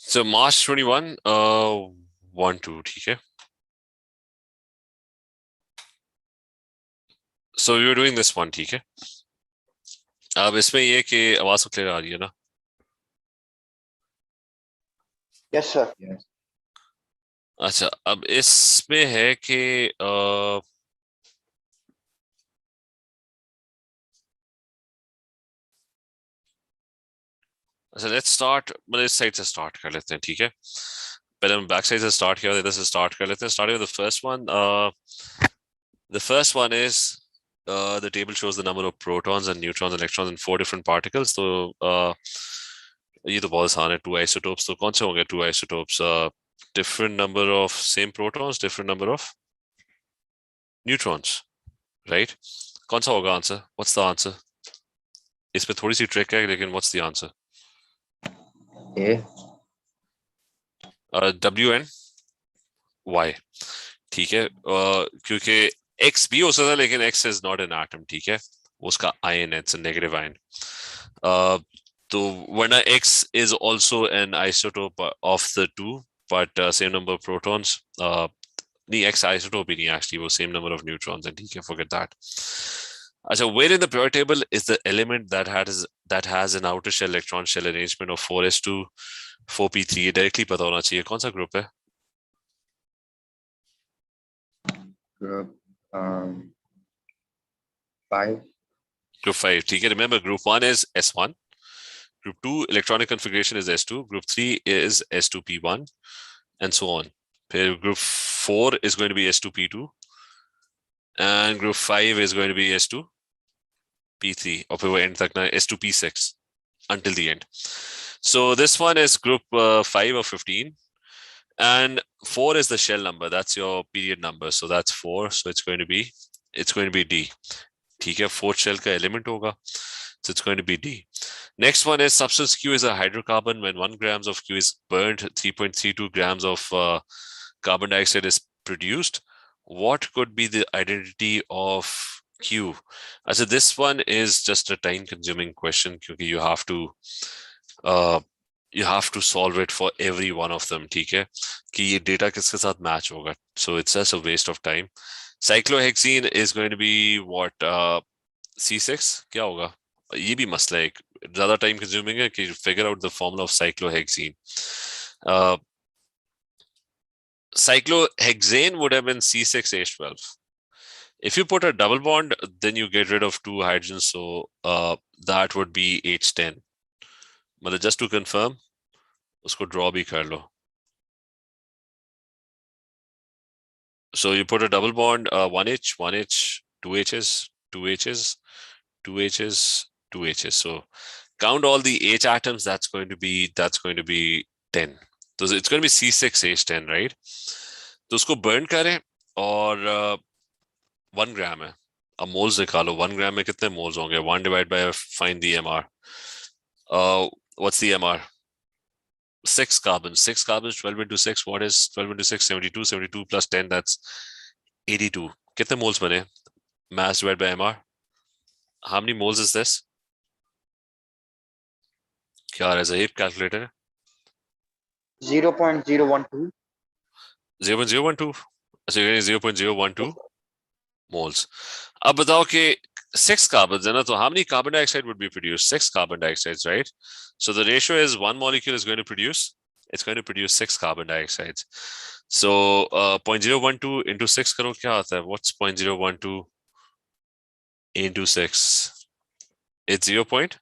So March 21, 1 2, ठीक है. So we were doing this one, ठीक है. अब इसमें ये कि आवाज तो क्लियर आ रही है ना? Yes, sir. Yes. अच्छा, अब इसमें है कि अच्छा, लेट्स स्टार्ट, मतलब इस साइड से स्टार्ट कर लेते हैं, ठीक है. पहले हम बैक साइड से स्टार्ट किया, इधर से स्टार्ट कर लेते हैं. Starting with the first one. The first one is the table shows the number of protons and neutrons and electrons in 4 different particles. So ये तो बहुत आसान है. 2 isotopes, तो कौन से होंगे 2 isotopes? Different number of same protons, different number of neutrons, right? कौन सा होगा आंसर? What's the answer? इस पे थोड़ी सी ट्रिक है, लेकिन what's the answer? A. W and Y, ठीक है. क्योंकि X भी हो सकता है, लेकिन X is not an atom, ठीक है. उसका ion है, it's a negative ion. तो वरना X is also an isotope of the two, but same number of protons. नहीं, X isotope ही नहीं, actually वो same number of neutrons, and ठीक है, forget that. अच्छा, where in the periodic table is the element that has an outer shell electron shell arrangement of 4s2 4p3? ये directly पता होना चाहिए. कौन सा ग्रुप है? Group 5. Group 5, ठीक है. Remember, group 1 is S1. Group 2 electronic configuration is S2. Group 3 is S2p1, and so on. Group 4 is going to be S2p2, and group 5 is going to be S2p3, or फिर वो end तक ना S2p6 until the end. So this one is group 5 of 15, and 4 is the shell number. That's your period number. So that's 4. So it's going to be D. ठीक है, fourth shell का element होगा. So it's going to be D. Next one is substance Q is a hydrocarbon. When 1 grams of Q is burned, 3.32 grams of carbon dioxide is produced. What could be the identity of Q? So this one is just a time-consuming question because you have to solve it for every one of them, ठीक है, कि ये data किसके साथ match होगा. So it's just a waste of time. Cyclohexene is going to be what? C6 क्या होगा? ये भी मसला है, ज्यादा टाइम कंज्यूमिंग है कि figure out the formula of cyclohexene. Cyclohexane would have been C6H12. If you put a double bond, then you get rid of 2 hydrogens, so that would be H10. मतलब just to confirm, उसको draw भी कर लो. So you put a double bond, 1H, 1H, 2Hs, 2Hs, 2Hs, 2Hs. So count all the H atoms. That's going to be 10. So it's going to be C6H10, right? तो उसको burn करें और 1 gram है. अब moles निकालो. 1 gram में कितने moles होंगे? 1 divided by, find the MR. What's the MR? 6 carbons. 6 carbons, 12 into 6. What is 12 into 6? 72. 72 plus 10, that's 82. कितने moles बने? Mass divided by MR. How many moles is this? क्या है Zahib calculator? 0.012. 0.012. So you're getting 0.012 moles. अब बताओ कि 6 carbons है ना, तो how many carbon dioxide would be produced? 6 carbon dioxides, right? So the ratio is 1 molecule is going to produce 6 carbon dioxides. So 0.012 into 6 करो, क्या आता है? What's 0.012 into 6? It's 0.073.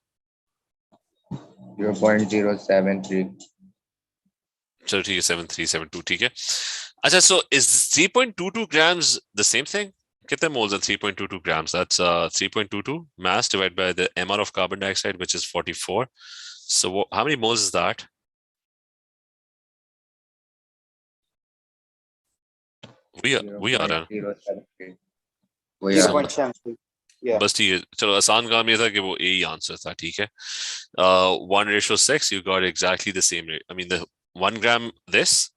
चलो ठीक है, 7372, ठीक है. अच्छा, so is 3.22 grams the same thing? कितने moles are 3.22 grams? That's 3.22 mass divided by the MR of carbon dioxide, which is 44. So how many moles is that? We are 0.073. 0.73. Yeah. बस ठीक है, चलो आसान काम ये था कि वो A ही आंसर था, ठीक है. 1:6, you got exactly the same rate. I mean, the 1 gram this,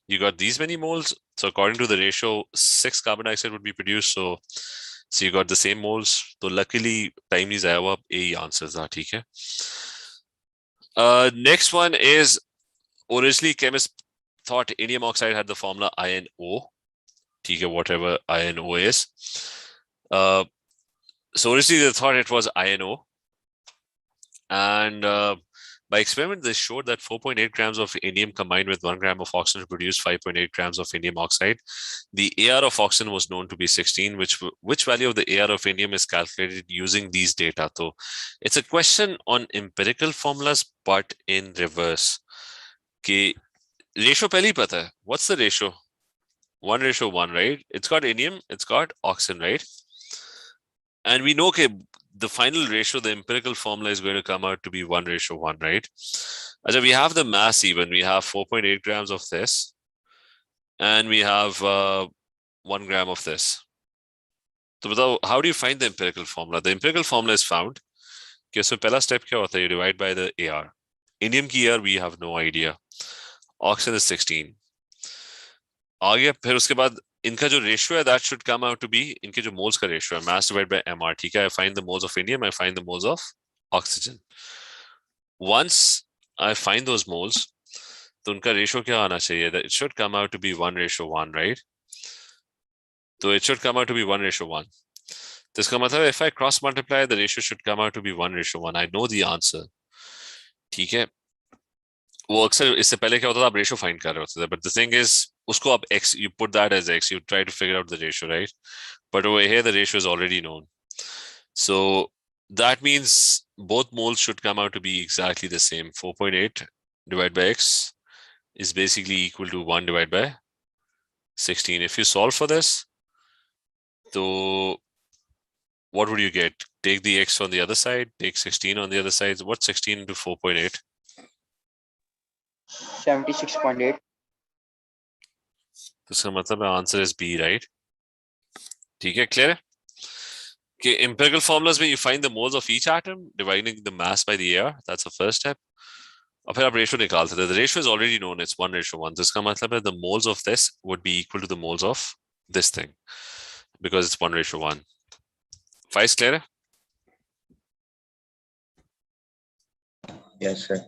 you got these many moles. So according to the ratio, 6 carbon dioxide would be produced. So you got the same moles. So luckily, time नहीं जाया हुआ, A he answer था, ठीक है. Next one is Originally, chemists thought indium oxide had the formula INO, whatever INO is. So originally they thought it was INO, and by experiment they showed that 4.8 grams of indium combined with 1 gram of oxygen produced 5.8 grams of indium oxide. The AR of oxygen was known to be 16, which value of the AR of indium is calculated using these data. So it's a question on empirical formulas, but in reverse. Okay, ratio पहले ही पता है. What's the ratio? 1:1, right? It's got indium, it's got oxygen, right? And we know the final ratio, the empirical formula is going to come out to be 1:1, right? So we have the mass even. We have 4.8 grams of this, and we have 1 gram of this. So how do you find the empirical formula? The empirical formula is found. Okay, so pehla step kya hota hai? You divide by the AR. Indium ki AR, we have no idea. Oxygen is 16. आ गया फिर उसके बाद इनका जो ratio है that should come out to be इनके जो moles का रेशियो है mass divided by mr. ठीक है, I find the moles of indium, I find the moles of oxygen. Once I find those moles, तो उनका रेशियो क्या आना चाहिए? That it should come out to be 1:1, right? So it should come out to be 1:1. तो इसका मतलब if I cross multiply, the ratio should come out to be 1:1. I know the answer. ठीक है, वो अक्सर इससे पहले क्या होता था, आप रेशियो फाइंड कर रहे होते थे, बट द थिंग इज उसको आप x, you put that as x, you try to figure out the ratio, right? But over here the ratio is already known, so that means both moles should come out to be exactly the same. 4.8 divided by x is basically equal to 1 divided by 16. If you solve for this, so what would you get? Take the x on the other side, take 16 on the other side. What's 16 into 4.8? 76.8. तो इसका मतलब answer is B, right? ठीक है, clear है कि empirical formulas में you find the moles of each atom, dividing the mass by the air. That's the first step. और फिर आप रेशियो निकालते थे. The ratio is already known, it's 1:1. तो इसका मतलब है the moles of this would be equal to the moles of this thing because it's 1:1. Five clear है? Yes, sir.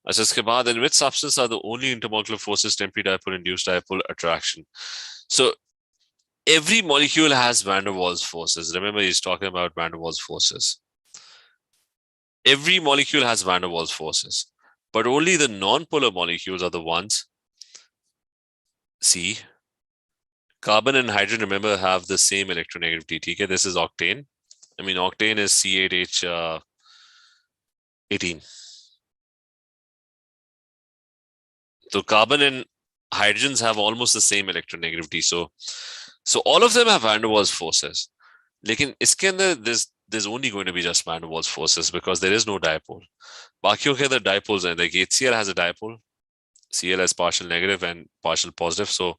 अच्छा, इसके बाद in which substance are the only intermolecular forces temporary dipole induced dipole attraction? So every molecule has van der Waals forces. Remember, he's talking about van der Waals forces. Every molecule has van der Waals forces, but only the non-polar molecules are the ones. See, carbon and hydrogen, remember, have the same electronegativity. Okay, this is octane. I mean, octane is C8H18. So carbon and hydrogens have almost the same electronegativity. So all of them have van der Waals forces. लेकिन इसके अंदर there's only going to be just van der Waals forces because there is no dipole. बाकियों के अंदर dipoles हैं. Like HCl has a dipole. Cl has partial negative and partial positive. So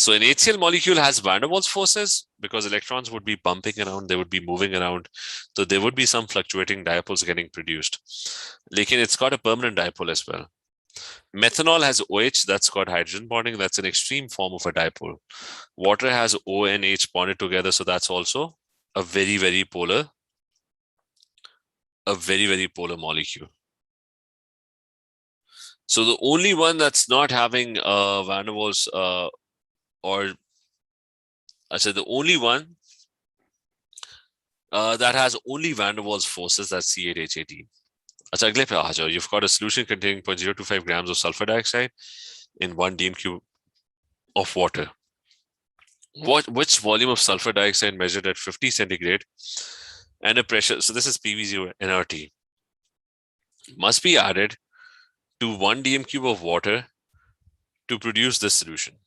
an HCl molecule has van der Waals forces because electrons would be bumping around, they would be moving around. So there would be some fluctuating dipoles getting produced. लेकिन it's got a permanent dipole as well. Methanol has OH, that's got hydrogen bonding. That's an extreme form of a dipole. Water has O and H bonded together, so that's also a very, very polar molecule. So the only one that's not having van der Waals or I said the only one that has only van der Waals forces, that's C8H18. अच्छा, अगले पे आ जाओ. You've got a solution containing 0.025 grams of sulfur dioxide in 1 dm cube of water. Which volume of sulfur dioxide measured at 50 centigrade and a pressure, so this is PV0 nRT, must be added to 1 dm cube of water to produce this solution?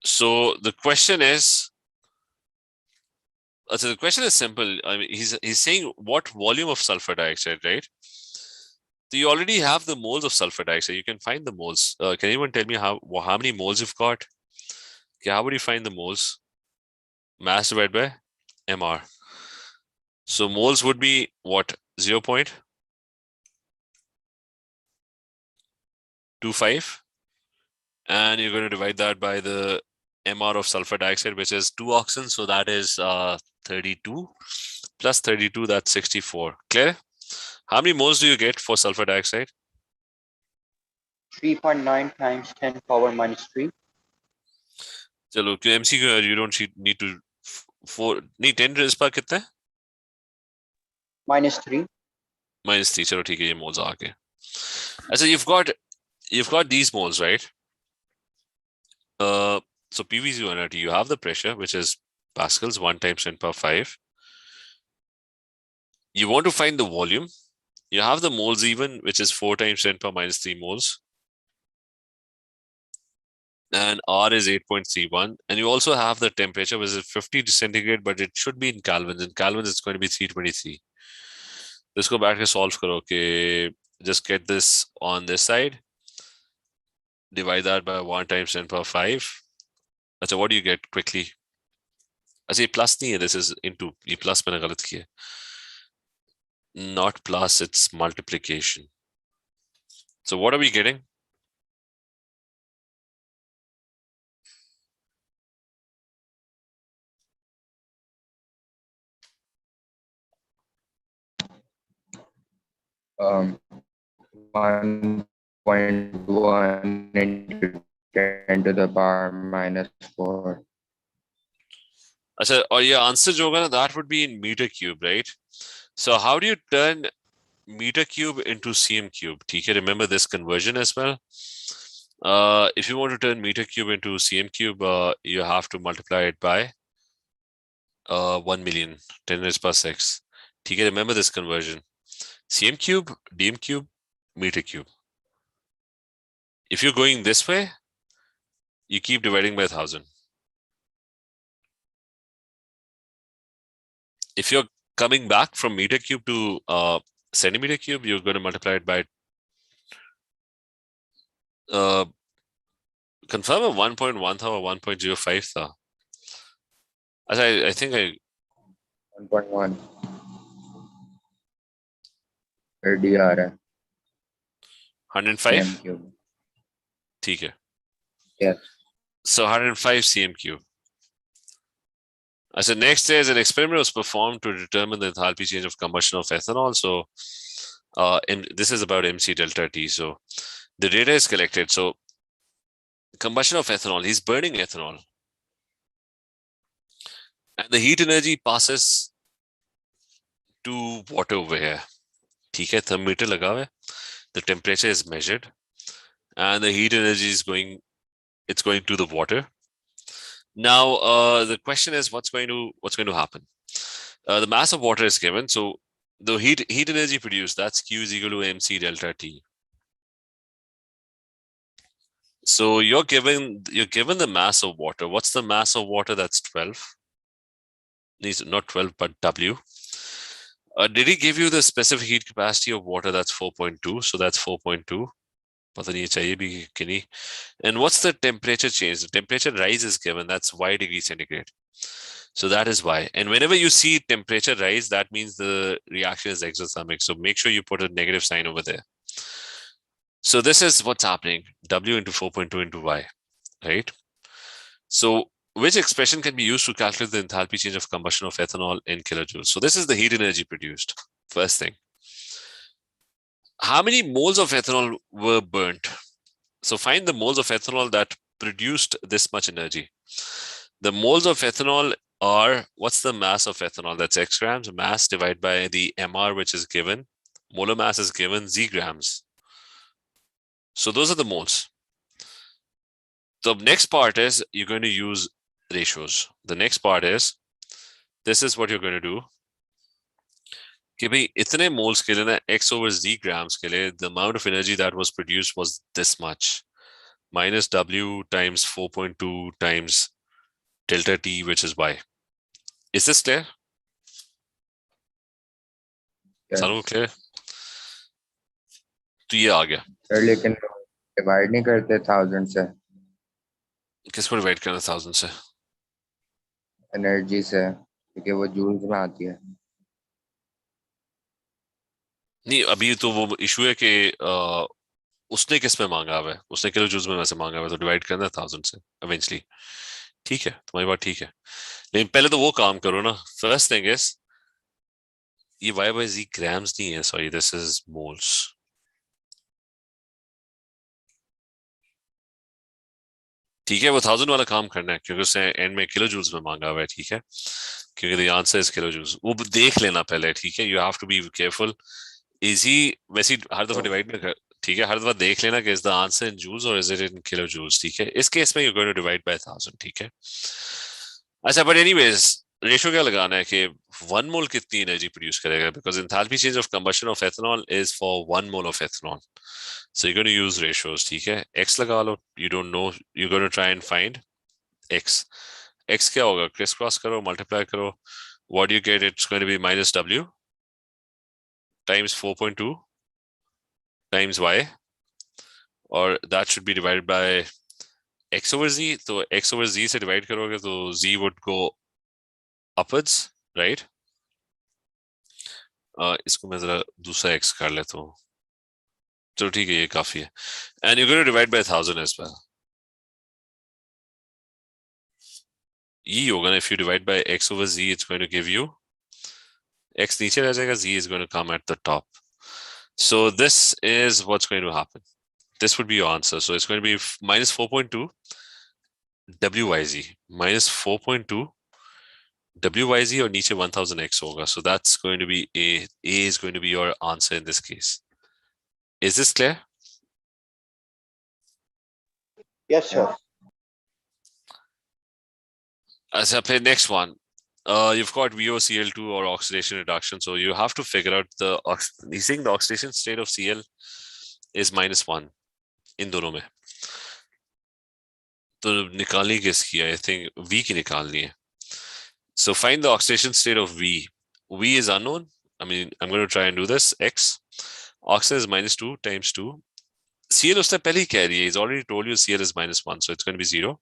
So the question is, the question is simple. I mean, he's saying what volume of sulfur dioxide, right? So you already have the moles of sulfur dioxide. You can find the moles. Can anyone tell me how many moles you've got? Okay, how would you find the moles? Mass divided by mr. So moles would be what? 0.25, and you're going to divide that by the mr of sulfur dioxide, which is 2 oxygen. So that is 32 plus 32, that's 64. Clear? How many moles do you get for sulfur dioxide? 3.9 times 10 power minus 3. चलो क्यों MCQ you don't need to 4 नहीं 10 raised पर कितना है minus 3. -3 चलो ठीक है ये moles आ गए अच्छा you've got these moles right so PV0 you have the pressure which is pascals 1 times 10 power 5 you want to find the volume you have the moles even which is 4 times 10 power minus 3 moles and R is 8.31 and you also have the temperature which is 50 centigrade but it should be in Kelvins it's going to be 323 this go back and solve karo okay just get this on this side divide that by 1 times 10 power 5 so what do you get quickly अच्छा ये plus नहीं है this is into ये plus मैंने गलत किया not plus it's multiplication so what are we getting 1.1 into 10 to the power minus 4. अच्छा और ये आंसर जो होगा ना that would be in meter cube right so how do you turn meter cube into cm cube ठीक है remember this conversion as well if you want to turn meter cube into cm cube you have to multiply it by 1 million 10 raised plus 6 ठीक है remember this conversion cm cube dm cube meter cube if you're going this way you keep dividing by 1000 if you're coming back from meter cube to centimeter cube, you're going to multiply it by confirm a 1.1 था or 1.05 था. I think I 1.1 फिर D आ रहा है 105 cube. ठीक है. Yes. So 105 cm cube. So next is an experiment was performed to determine the enthalpy change of combustion of ethanol. So this is about MC delta T. So the data is collected. So combustion of ethanol, he's burning ethanol. And the heat energy passes to water over here. ठीक है, thermometer लगा हुआ है. The temperature is measured. And the heat energy is going to the water. Now the question is what's going to happen? The mass of water is given, so the heat energy produced, that's Q is equal to MC delta T. So you're given the mass of water. What's the mass of water? That's 12. Not 12, but W. Did he give you the specific heat capacity of water? That's 4.2. So that's 4.2. And what's the temperature change? The temperature rise is given. That's Y degree centigrade. So that is Y. And whenever you see temperature rise, that means the reaction is exothermic. So make sure you put a negative sign over there. So this is what's happening. W into 4.2 into Y, right? So which expression can be used to calculate the enthalpy change of combustion of ethanol in kilojoules? So this is the heat energy produced. First thing. How many moles of ethanol were burnt? So find the moles of ethanol that produced this much energy. The moles of ethanol are, what's the mass of ethanol? That's X grams, mass divided by the MR, which is given. Molar mass is given, Z grams. So those are the moles. The next part is you're going to use ratios. The next part is, this is what you're going to do. कि भाई इतने moles के लिए ना X over Z grams के लिए the amount of energy that was produced was this much minus W times 4.2 times delta T, which is Y. Is this clear? Yes. सारों को clear? तो ये आ गया. सर लेकिन डिवाइड नहीं करते 1000 से. किसको डिवाइड करना 1000 से? एनर्जी से, क्योंकि वो जूल्स में आती है. नहीं अभी तो वो इशू है कि उसने किस में मांगा हुआ है, उसने किलो जूल्स में वैसे मांगा हुआ है, तो डिवाइड करना है 1000 से इवेंचुअली. ठीक है, तुम्हारी बात ठीक है, लेकिन पहले तो वो काम करो ना. फर्स्ट थिंग इज ये Y by Z ग्राम्स नहीं है, सॉरी, दिस इज मोल्स. ठीक है, वो 1000 वाला काम करना है क्योंकि उसने एंड में किलो जूल्स में मांगा हुआ है, ठीक है, क्योंकि the answer is kilo joules. वो देख लेना पहले, ठीक है, you have to be careful. Easy वैसे ही हर दफा डिवाइड में कर, ठीक है, हर दफा देख लेना कि is the answer in joules और is it in kilojoules, ठीक है। इस केस में you going to divide by 1000, ठीक है। अच्छा, बट एनीवेज रेशियो क्या लगाना है कि 1 मोल कितनी एनर्जी प्रोड्यूस करेगा, because enthalpy change of combustion of ethanol is for 1 mole of ethanol. So you're going to use ratios, ठीक है। x लगा लो, you don't know, you're going to try and find x। x क्या होगा, criss cross करो, multiply करो, what do you get? It's going to be minus w times 4.2 times y, or that should be divided by x over z। तो x over z से divide करोगे तो z would go upwards, right? इसको मैं जरा दूसरा x कर लेता हूँ, चलो ठीक है, ये काफी है। And you're going to divide by 1000 as well। ये होगा ना, if you divide by x over z, it's going to give you x नीचे रह जाएगा, z is going to come at the top। So this is what's going to happen। This would be your answer। So it's going to be minus 4.2 wyz minus 4.2 wyz और नीचे 1000x होगा। So that's going to be a is going to be your answer in this case। Is this clear? Yes, sir. अच्छा, फिर next one, you've got VOCl2 or oxidation reduction, so you have to figure out the you think the oxidation state of Cl is -1 इन दोनों में, तो निकालनी किसकी है? I think V की निकालनी है। So find the oxidation state of V। V is unknown, I mean I'm going to try and do this। X oxidation is -2 times 2, Cl उसने पहले ही कह रही है, he's already told you Cl is -1, so it's going to be 0।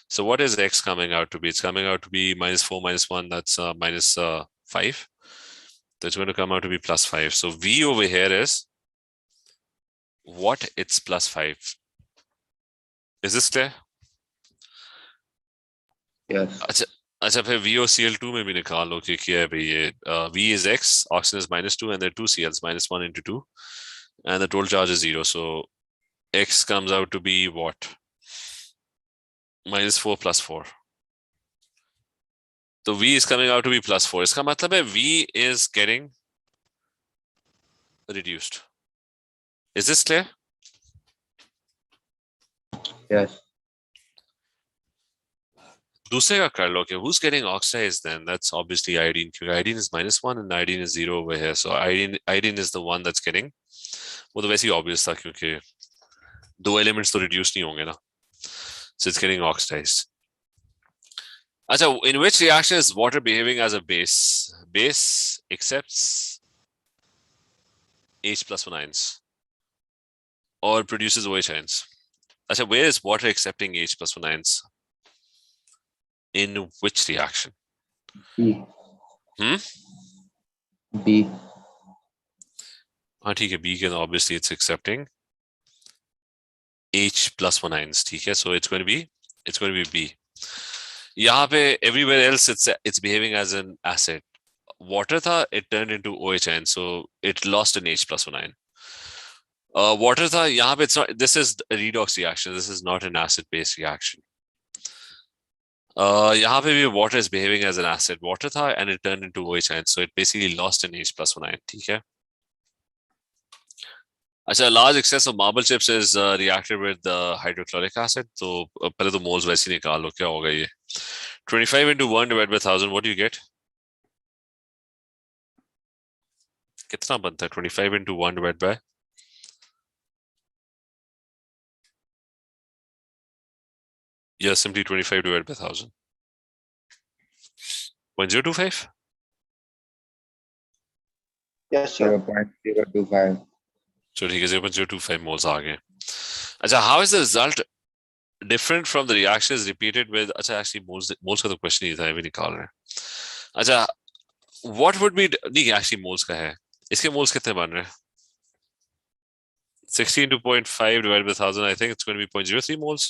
So what is x coming out to be? It's coming out to be -4 minus 1, that's -5। So it's going to come out to be +5। So V over here is what? It's +5। Is this clear? Yes. अच्छा फिर VOCl2 में भी निकाल लो कि क्या है भाई ये। V is x, oxygen is -2 and there are 2 Cls, -1 into 2, and the total charge is 0। So x comes out to be what? -4 + 4। तो V is coming out to be +4। इसका मतलब है V is getting reduced। Is this clear? Yes. दूसरे का कर लो कि who's getting oxidized then? That's obviously iodine, क्योंकि iodine is -1 and iodine is 0 over here। So iodine is the one that's getting, वो तो वैसे ही obvious था क्योंकि दो elements तो reduce नहीं होंगे ना। So it's getting oxidized। अच्छा, in which reaction is water behaving as a base? Base accepts H+1 ions or produces OH ions। अच्छा, where is water accepting H+1 ions? In which reaction? B. B. हाँ ठीक है, B के obviously it's accepting H+1 ions, ठीक है। So it's going to be B। यहाँ पे everywhere else it's behaving as an acid। Water था, it turned into OH ion, so it lost an H+1 ion। Water था, यहाँ पे it's not, this is a redox reaction, this is not an acid base reaction। यहाँ पे भी water is behaving as an acid। Water था and it turned into OH ion, so it basically lost an H+1 ion, ठीक है। अच्छा, large excess of marble chips is reacted with the hydrochloric acid। तो पहले तो moles वैसे ही निकाल लो, क्या होगा ये 25 into 1 divided by 1000, what do you get? कितना बनता है 25 into 1 divided by? Yeah, simply 25 divided by 1000, 0.025। Yes, sir. 0.025। So ठीक है, 0.025 moles आ गए। अच्छा, how is the result different from the reaction is repeated with? अच्छा, actually moles का तो क्वेश्चन नहीं था, ये भी निकाल रहे हैं। अच्छा, what would be, नहीं actually moles का है, इसके moles कितने बन रहे हैं? 60 into 0.5 divided by 1000, I think it's going to be 0.03 moles।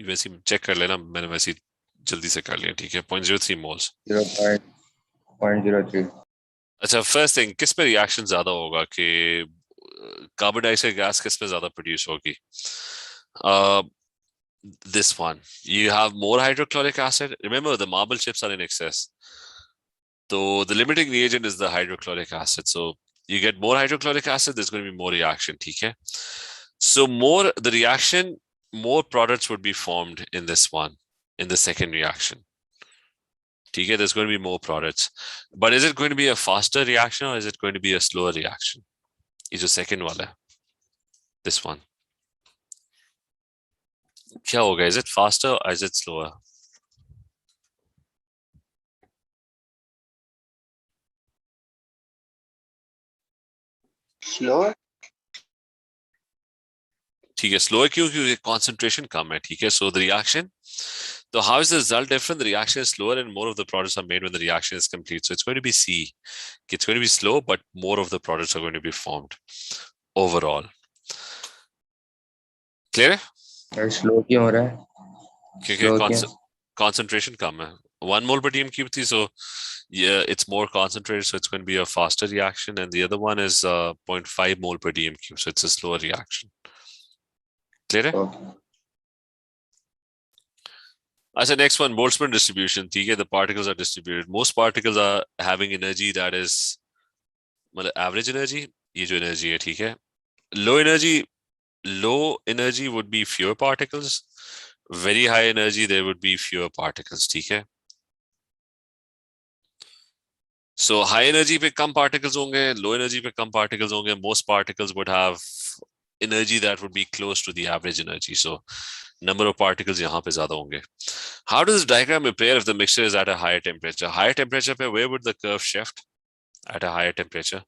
वैसे चेक कर लेना, मैंने वैसे जल्दी से कर लिया, ठीक है, 0.03 moles। 0.03। अच्छा, फर्स्ट थिंग, किस पे रिएक्शन ज्यादा होगा कि कार्बन डाइऑक्साइड गैस किस पे ज्यादा प्रोड्यूस होगी? this one. You have more hydrochloric acid. Remember, the marble chips are in excess. So the limiting reagent is the hydrochloric acid. So you get more hydrochloric acid, there's going to be more reaction. Okay? So the reaction, more products would be formed in this one, in the second reaction. Okay? There's going to be more products. But is it going to be a faster reaction or is it going to be a slower reaction? Is the second one. This one. क्या होगा? Is it faster or is it slower? Slower. ठीक है, slower क्यों? क्योंकि concentration कम है. ठीक है, so the reaction. So how is the result different? The reaction is slower and more of the products are made when the reaction is complete. So it's going to be C. It's going to be slow, but more of the products are going to be formed overall. Clear? Slow क्यों हो रहा है? क्योंकि concentration कम है. 1 mole per dm cube थी, so yeah, it's more concentrated, so it's going to be a faster reaction, and the other one is 0.5 mole per dm cube, so it's a slower reaction. Clear? Okay. I said next one, Boltzmann distribution. The particles are distributed. Most particles are having energy that is average energy. ये जो energy है, ठीक है. Low energy would be fewer particles. Very high energy, there would be fewer particles. ठीक है. So high energy पे कम particles होंगे, low energy पे कम particles होंगे. Most particles would have energy that would be close to the average energy. So number of particles यहाँ पे ज़्यादा होंगे. How does this diagram appear if the mixture is at a higher temperature? Higher temperature पे where would the curve shift at a higher temperature?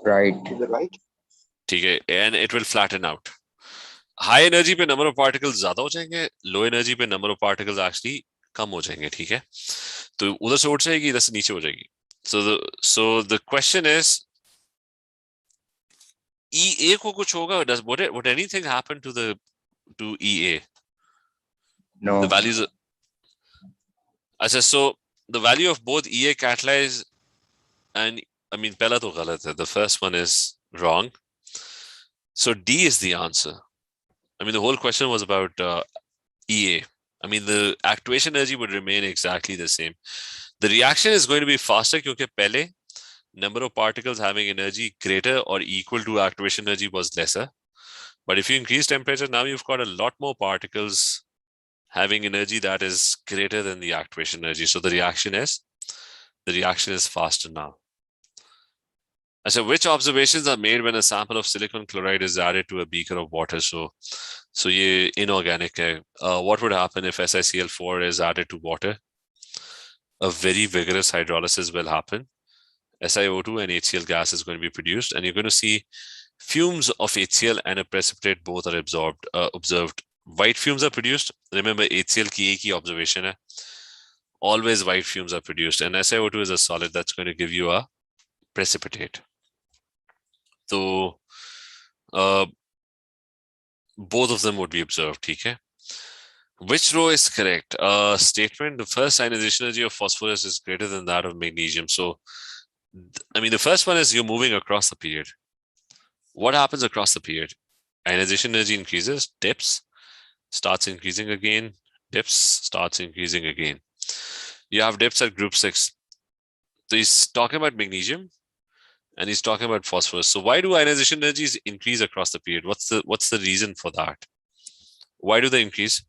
Right. To the right. ठीक है, and it will flatten out. High energy पे number of particles ज़्यादा हो जाएंगे, low energy पे number of particles actually कम हो जाएंगे. ठीक है, तो उधर से उठ जाएगी, इधर से नीचे हो जाएगी. So the question is, EA को कुछ होगा? Would anything happen to EA? No. The values. So the value of both EA catalyzed and पहला तो गलत है. The first one is wrong. So D is the answer. The whole question was about EA. The activation energy would remain exactly the same. The reaction is going to be faster because पहले number of particles having energy greater or equal to activation energy was lesser. But if you increase temperature, now you've got a lot more particles having energy that is greater than the activation energy. So the reaction is faster now. So which observations are made when a sample of silicon chloride is added to a beaker of water? So ये inorganic hai. What would happen if SiCl4 is added to water? A very vigorous hydrolysis will happen. SiO2 and HCl gas is going to be produced, and you're going to see fumes of HCl and a precipitate both are observed. White fumes are produced. Remember, HCl ki ek hi observation hai. Always white fumes are produced, and SiO2 is a solid that's going to give you a precipitate. So both of them would be observed. Okay. Which row is correct? Statement: the first ionization energy of phosphorus is greater than that of magnesium. So, the first one is you're moving across the period. What happens across the period? Ionization energy increases, dips, starts increasing again, dips, starts increasing again. You have dips at group 6. So he's talking about magnesium and he's talking about phosphorus. So why do ionization energies increase across the period? What's the reason for that? Why do they increase?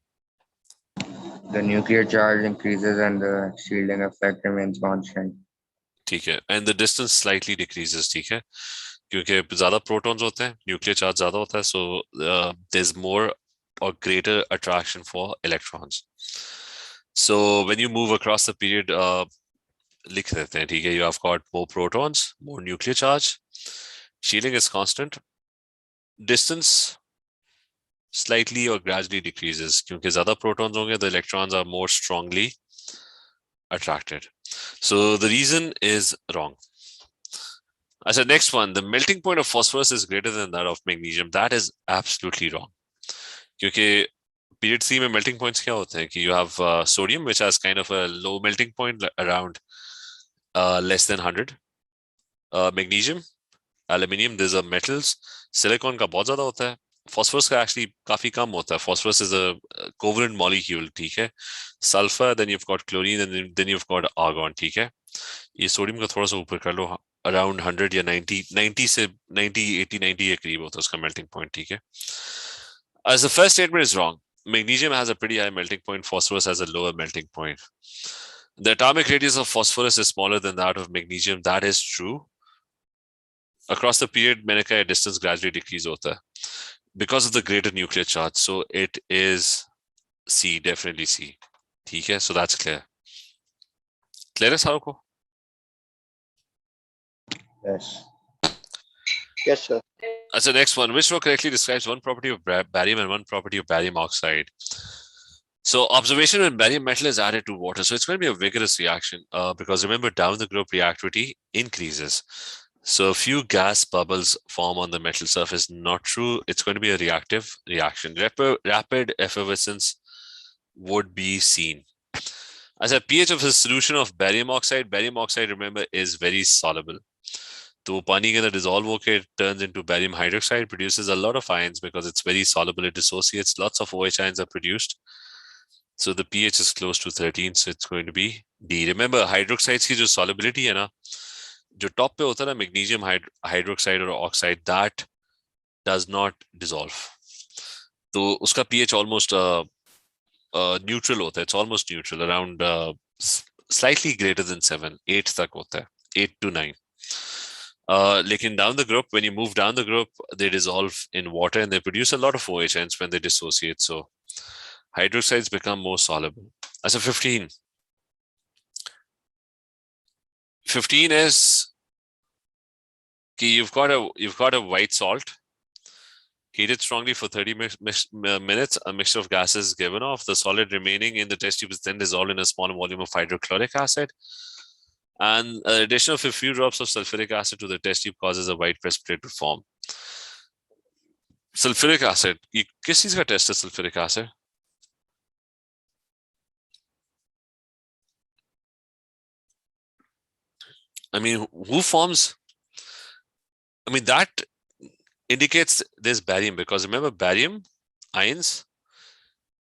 The nuclear charge increases and the shielding effect remains constant. ठीक है, and the distance slightly decreases. ठीक है, क्योंकि ज़्यादा protons होते हैं, nuclear charge ज़्यादा होता है, so there's more or greater attraction for electrons. So when you move across the period, लिख देते हैं, ठीक है, you have got more protons, more nuclear charge, shielding is constant, distance slightly or gradually decreases. क्योंकि ज़्यादा protons होंगे, the electrons are more strongly attracted. So the reason is wrong. I said next one, the melting point of phosphorus is greater than that of magnesium. That is absolutely wrong. क्योंकि period C में melting points क्या होते हैं? कि you have sodium which has kind of a low melting point around less than 100. Magnesium, aluminium, these are metals. Silicon का बहुत ज़्यादा होता है. phosphorus का actually काफी कम होता है. Phosphorus is a covalent molecule, ठीक है. Sulfur, then you've got chlorine, and then you've got argon, ठीक है. ये सोडियम का थोड़ा सा ऊपर कर लो, around 100 या 90 से 90 80 90 के करीब होता है उसका melting point, ठीक है. As the first statement is wrong. Magnesium has a pretty high melting point. Phosphorus has a lower melting point. The atomic radius of phosphorus is smaller than that of magnesium. That is true. Across the period, मैंने कहा distance gradually decrease होता है because of the greater nuclear charge. So it is C, definitely C. ठीक है, so that's clear. Clear है सारों को? Yes. Yes, sir. That's the next one. Which row correctly describes one property of barium and one property of barium oxide? So observation when barium metal is added to water. So it's going to be a vigorous reaction because remember down the group reactivity increases. So a few gas bubbles form on the metal surface. Not true. It's going to be a reactive reaction. Rapid effervescence would be seen. As a pH of a solution of barium oxide, remember, is very soluble. तो पानी के अंदर dissolve होकर turns into barium hydroxide, produces a lot of ions because it's very soluble. It dissociates. Lots of OH ions are produced. So the pH is close to 13. So it's going to be D. Remember, hydroxides की जो solubility है ना, जो top पे होता है ना magnesium hydroxide or oxide, that does not dissolve. तो उसका pH almost neutral होता है. It's almost neutral, around slightly greater than 7, 8 तक होता है, 8 to 9. Lekin down the group, when you move down the group, they dissolve in water and they produce a lot of OH ions when they dissociate. So hydroxides become more soluble. As a 15. 15 is you've got a white salt heated strongly for 30 minutes. A mixture of gases is given off. The solid remaining in the test tube is then dissolved in a small volume of hydrochloric acid. And addition of a few drops of sulfuric acid to the test tube causes a white precipitate to form. Sulfuric acid. किस चीज का test है sulfuric acid? I mean, who forms? I mean, that indicates there's barium because remember barium ions,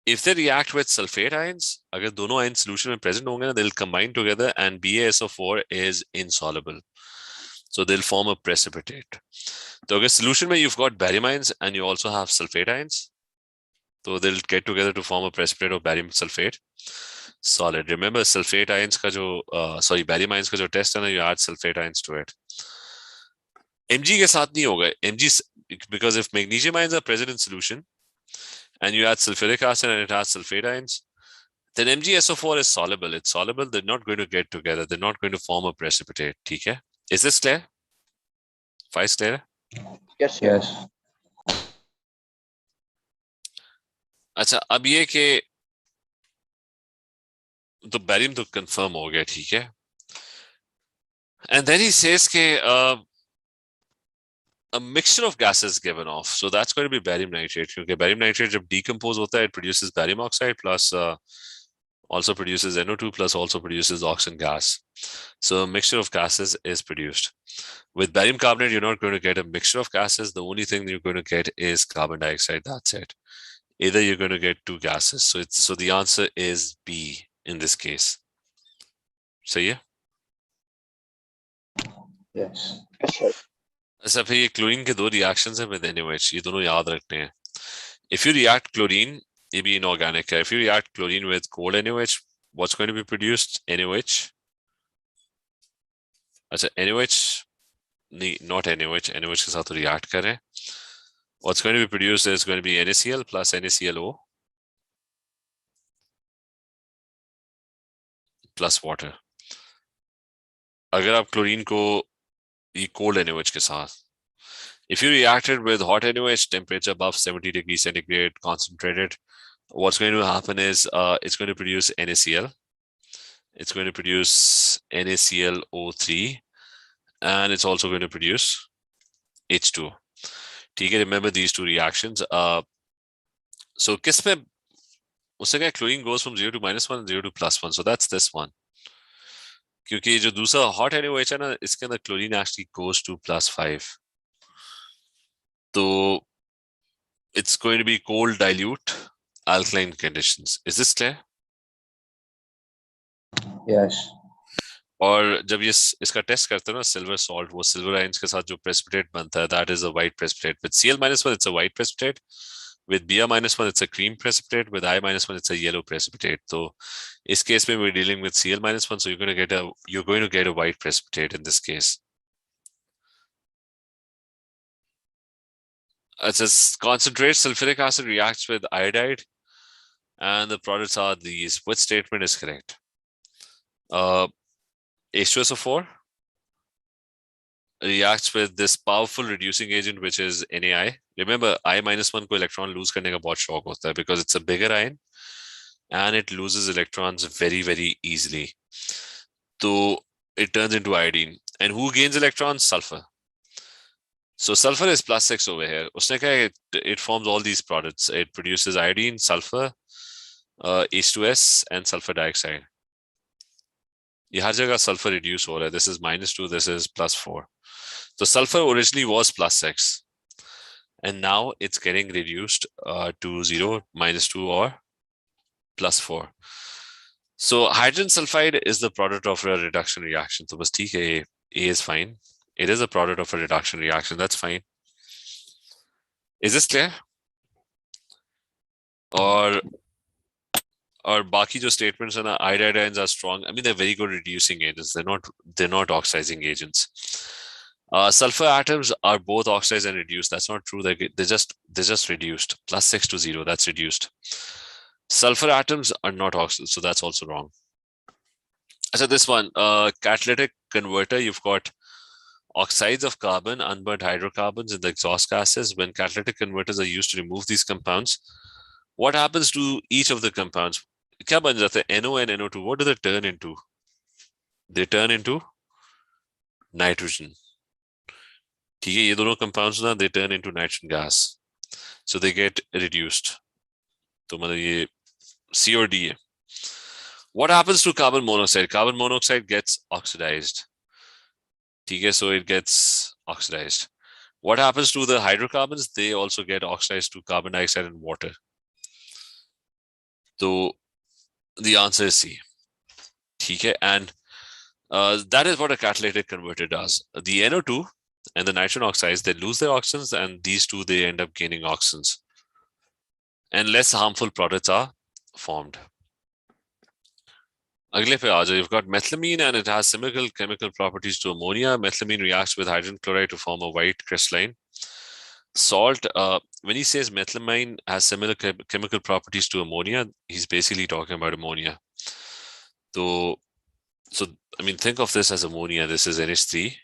if they react with sulfate ions, अगर दोनों ions solution में present होंगे ना, they'll combine together and BaSO4 is insoluble. So they'll form a precipitate. So अगर solution में you've got barium ions and you also have sulfate ions, so they'll get together to form a precipitate of barium sulfate. Solid. Remember sulfate ions का जो barium ions का जो test है ना, you add sulfate ions to it. Mg के साथ नहीं होगा. Mg, because if magnesium ions are present in solution and you add sulfuric acid and it has sulfate ions, then MgSO4 is soluble. It's soluble. They're not going to get together. They're not going to form a precipitate. ठीक है? Is this clear? Five clear? Yes, sir. Yes. अच्छा, अब ये कि तो barium तो confirm हो गया, ठीक है? And then he says कि a mixture of gases given off. So that's going to be barium nitrate. Okay, barium nitrate जब decompose होता है, it produces barium oxide plus also produces NO2 plus also produces oxygen gas. So a mixture of gases is produced. With barium carbonate, you're not going to get a mixture of gases. The only thing you're going to get is carbon dioxide. That's it. Either you're going to get two gases. So the answer is B in this case. So yeah. Yes. Yes, sir. अच्छा फिर ये chlorine के दो reactions हैं with NaOH, ये दोनों याद रखने हैं. If you react chlorine, ये भी inorganic है. If you react chlorine with cold NaOH, what's going to be produced? NaOH. अच्छा NaOH नहीं, not NaOH. NaOH के साथ react करें. What's going to be produced is going to be NaCl plus NaClO plus water. अगर आप chlorine को ये cold NaOH के साथ, if you reacted with hot NaOH, temperature above 70 degrees centigrade, concentrated, what's going to happen is it's going to produce NaCl. It's going to produce NaClO3, and it's also going to produce H2. ठीक है, remember these two reactions. So किस में उससे क्या chlorine goes from 0 to -1 and 0 to +1. So that's this one. क्योंकि जो दूसरा hot NaOH है ना, इसके अंदर chlorine actually goes to +5. तो it's going to be cold dilute alkaline conditions. Is this clear? Yes. और जब ये इसका टेस्ट करते हैं ना सिल्वर सॉल्ट, वो सिल्वर आयंस के साथ जो प्रेसिपिटेट बनता है, that is a white precipitate. With Cl-1 it's a white precipitate, with Br-1 it's a cream precipitate, with I-1 it's a yellow precipitate. So इस केस में we're dealing with Cl-1, so you're going to get a white precipitate in this case. It says concentrate sulfuric acid reacts with iodide and the products are these. Which statement is correct? H2SO4 reacts with this powerful reducing agent, which is NaI. Remember, I-1 को electron lose करने का बहुत शौक होता है because it's a bigger ion and it loses electrons very, very easily. So it turns into iodine. And who gains electrons? Sulfur. So sulfur is +6 over here. उसने कहा it forms all these products. It produces iodine, sulfur, H2S, and sulfur dioxide. ये हर जगह sulfur reduce हो रहा है. This is -2, this is +4. So sulfur originally was +6. And now it's getting reduced to 0, -2, or +4. So hydrogen sulfide is the product of a reduction reaction. So bas theek hai, A is fine. It is a product of a reduction reaction. That's fine. Is this clear? Or बाकी जो statements are iodide ions are strong. I mean, they're very good reducing agents. They're not oxidizing agents. Sulfur atoms are both oxidized and reduced. That's not true. They're just reduced. +6 to 0. That's reduced. Sulfur atoms are not oxidized, so that's also wrong. So this one, catalytic converter, you've got oxides of carbon, unburnt hydrocarbons in the exhaust gases. When catalytic converters are used to remove these compounds, what happens to each of the compounds? क्या बन जाता है? NO and NO2. What do they turn into? They turn into nitrogen. ठीक है, ये दोनों compounds ना, they turn into nitrogen gas. So they get reduced. तो मतलब ये C or D है. What happens to carbon monoxide? Carbon monoxide gets oxidized. ठीक है, so it gets oxidized. What happens to the hydrocarbons? They also get oxidized to carbon dioxide and water. So the answer is C. ठीक है, and that is what a catalytic converter does. The NO2 and the nitrogen oxides, they lose their oxygens, and these two, they end up gaining oxygens. And less harmful products are formed. अगले पे आ जाओ. You've got methylamine and it has similar chemical properties to ammonia. Methylamine reacts with hydrogen chloride to form a white crystalline salt. When he says methylamine has similar chemical properties to ammonia, he's basically talking about ammonia. So I mean, think of this as ammonia. This is NH3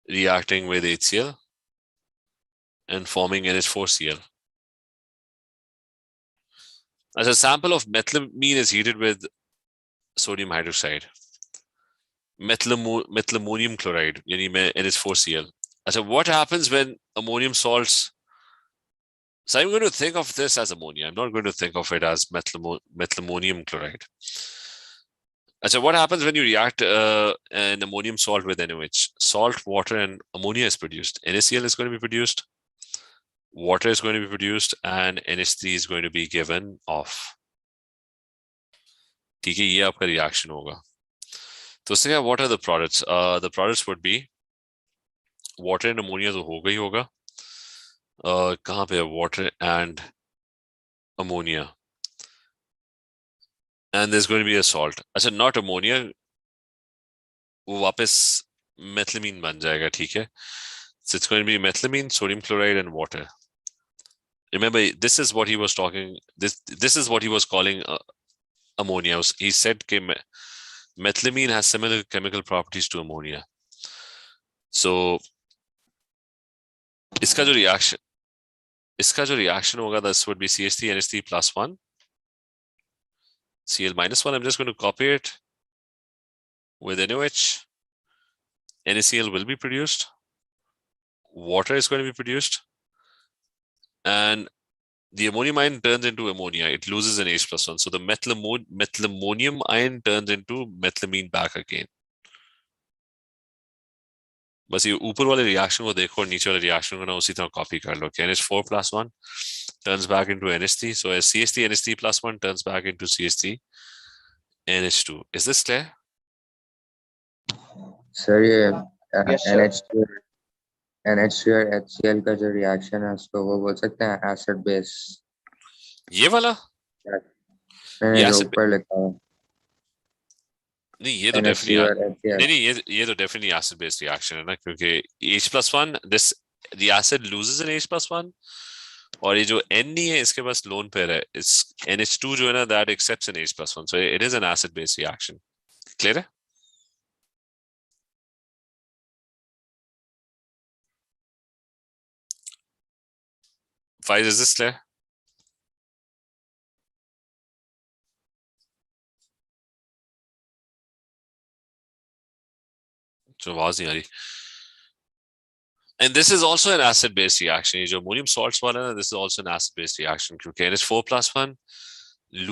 reacting with HCl and forming NH4Cl. As a sample of methylamine is heated with sodium hydroxide, methylammonium chloride, yani NH4Cl. So what happens when ammonium salts? So I'm going to think of this as ammonia. I'm not going to think of it as methylammonium chloride. So what happens when you react an ammonium salt with NaOH? Salt, water, and ammonia is produced. NaCl is going to be produced. Water is going to be produced, and NH3 is going to be given off. ठीक है, ये आपका reaction होगा. तो उससे क्या, what are the products? The products would be water and ammonia तो होगा ही होगा. कहाँ पे है water and ammonia? And there's going to be a salt. अच्छा, not ammonia, वो वापस methylamine बन जाएगा, ठीक है? So it's going to be methylamine, sodium chloride, and water. Remember, this is what he was talking. This is what he was calling ammonia. He said that methylamine has similar chemical properties to ammonia. So, इसका जो reaction होगा, this would be CH3 NH3 +1, Cl -1. I'm just going to copy it with NaOH. NaCl will be produced. Water is going to be produced. And the ammonium ion turns into ammonia. It loses an H +1. So the methylammonium ion turns into methylamine back again. बस ये ऊपर वाले reaction को देखो और नीचे वाले reaction को ना उसी तरह कॉपी कर लो. NH4 plus 1 turns back into NH3. So as CH3 NH3 plus 1 turns back into CH3 NH2. Is this clear? Sir ये Yes, sir. NH2 और HCl का जो रिएक्शन है उसको वो बोल सकते हैं एसिड बेस. ये वाला नहीं ये जो acid ऊपर लिखा है नहीं ये तो NH3 और HCl. नहीं ये तो डेफिनेटली एसिड बेस्ड रिएक्शन है ना, क्योंकि H+1 this the acid loses in H+1 और ये जो N नहीं है इसके पास लोन पेयर है. इस NH2 जो है ना that accepts in H+1, so it is an acid based reaction. Clear है? Faiz, is this clear? जो आवाज नहीं आ रही. And this is also an acid based reaction. ये जो ammonium salts वाला है, this is also an acid based reaction क्योंकि NH4 plus 1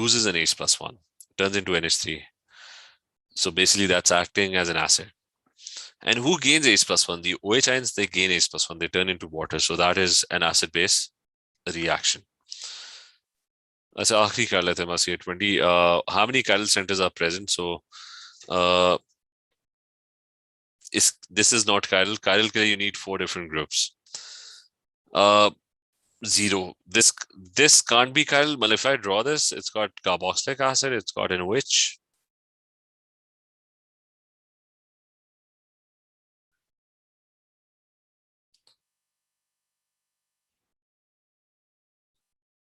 loses an H plus 1, turns into NH3. So basically that's acting as an acid. And who gains H plus 1? The OH ions, they gain H plus 1, they turn into water. So that is an acid base reaction. अच्छा आखिरी कर लेते हैं बस ये 20. How many chiral centers are present? So this is not chiral. Chiral के लिए you need 4 different groups. 0. This can't be chiral. Well, if I draw this, it's got carboxylic acid, it's got an OH.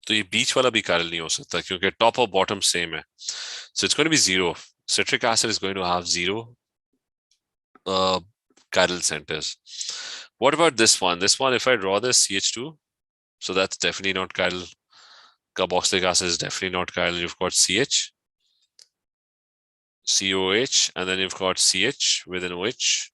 तो ये बीच वाला भी chiral नहीं हो सकता क्योंकि top और bottom same है. So it's going to be 0. Citric acid is going to have 0 chiral centers. What about this one? This one, if I draw this CH2, so that's definitely not chiral. Carboxylic acid is definitely not chiral. You've got CH, COH, and then you've got CH with an OH.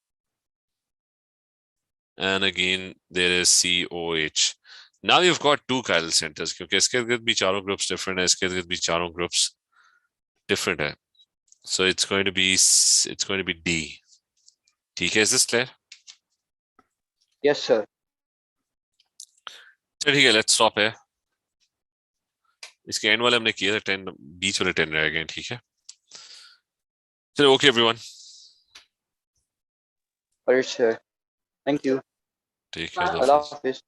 And again, there is COH. Now you've got 2 chiral centers क्योंकि इसके इर्द भी चारों groups different है, इसके इर्द भी चारों groups different है. So it's going to be D. ठीक है, is this clear? Yes, sir. चलिए ठीक है, let's stop here. इसके end वाले हमने किए थे 10, बीच वाले 10 रह गए. ठीक है, चलो okay everyone. All right, sir. Thank you. Take care. Allah Hafiz.